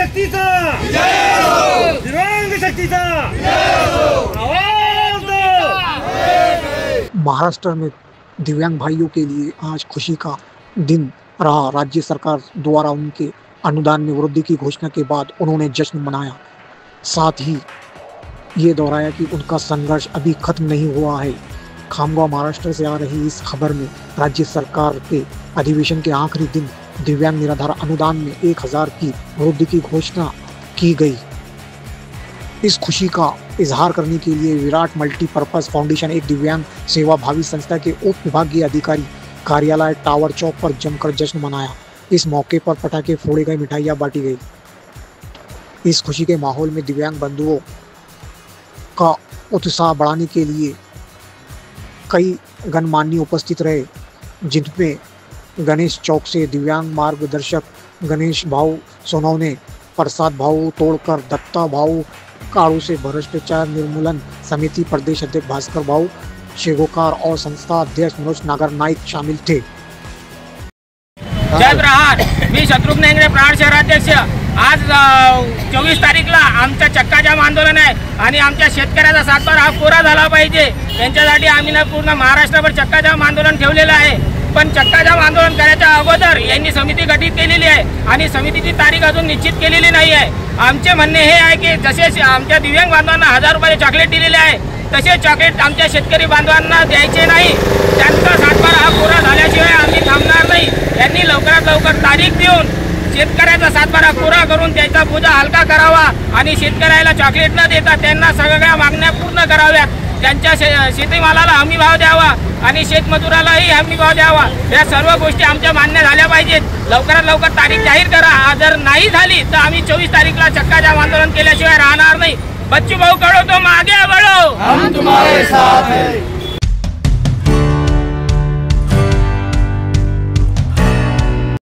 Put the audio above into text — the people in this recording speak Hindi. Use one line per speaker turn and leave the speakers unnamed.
शक्तीचा दिव्यांग शक्तीचा आवाज दो।
महाराष्ट्र में दिव्यांग भाइयों के लिए आज खुशी का दिन रहा। राज्य सरकार द्वारा उनके अनुदान में वृद्धि की घोषणा के बाद उन्होंने जश्न मनाया। साथ ही ये दोहराया कि उनका संघर्ष अभी खत्म नहीं हुआ है। खामगांव महाराष्ट्र से आ रही इस खबर में राज्य सरकार के अधिवेशन के आखिरी दिन दिव्यांग निराधार अनुदान में 1000 की वृद्धि की घोषणा की गई। इस खुशी का इजहार करने के लिए विराट मल्टीपर्पज फाउंडेशन एक दिव्यांग सेवा भावी संस्था के उप विभागीय अधिकारी कार्यालय टावर चौक पर जमकर जश्न मनाया। इस मौके पर पटाखे फोड़े गए, मिठाइयाँ बांटी गई। इस खुशी के माहौल में दिव्यांग बंधुओं का उत्साह बढ़ाने के लिए कई गणमान्य उपस्थित रहे, जिनमें गणेश चौक से दिव्यांग मार्गदर्शक गणेश भाऊ सोनवने, प्रसाद भाऊ तोड़कर, दत्ता भाऊ काड़ू से भ्रष्टाचार निर्मूलन समिति प्रदेश अध्यक्ष भास्कर भाऊ शेगोकार और संस्था अध्यक्ष मनोज नागर नाईक शामिल थे।
जय प्रहार। मी शत्रुघ्न हेंगडे, प्रहार शहराध्यक्ष। आज 24 तारीखला आमचं चक्काजाम आंदोलन आहे आणि आमच्या शेतकऱ्याचा सातबारा हा पुरा झाला पाहिजे, त्यांच्यासाठी आम्ही पूर्ण महाराष्ट्रभर चक्काजाम आंदोलन ठेवलेलं आहे। पण चक्काजाम आंदोलन करायच्या अगोदर यांनी समिती गठीत केलेली आहे आणि समितीची तारीख अजून निश्चित केलेली नाही आहे। आमचे म्हणणे हे आहे की जसे आमच्या दिव्यांग बांधवांना 1000 रुपये चॉकलेट दिलेले आहे, तसे चॉकलेट आमच्या शेतकरी बांधवांना द्यायचे नाही। त्यांचा सातबारा हा पुरा झाल्याशिवाय आम्ही थांबणार नाही। यांनी लवकरात लवकर तारीख देऊन शेतकऱ्याचा सातबारा पुरा करून त्याचा बोजा हलका करावा आणि शेतकऱ्याला चॉकलेट न देता त्यांना सगळ्या मागण्या पूर्ण कराव्यात। त्यांच्या शेतीमालाला हमी भाव द्यावा आणि शेतमजुरालाही हमी भाव द्यावा। या सर्व गोष्टी आमच्या मान्य झाल्या पाहिजेत। लवकरात लवकर तारीख जाहीर करा। जर नाही झाली तर आम्ही 24 तारीखला चक्काजाम आंदोलन केल्याशिवाय राहणार नाही। बच्चू भाऊ करो तो आगे बढ़ो, हम तुम्हारे साथ हैं।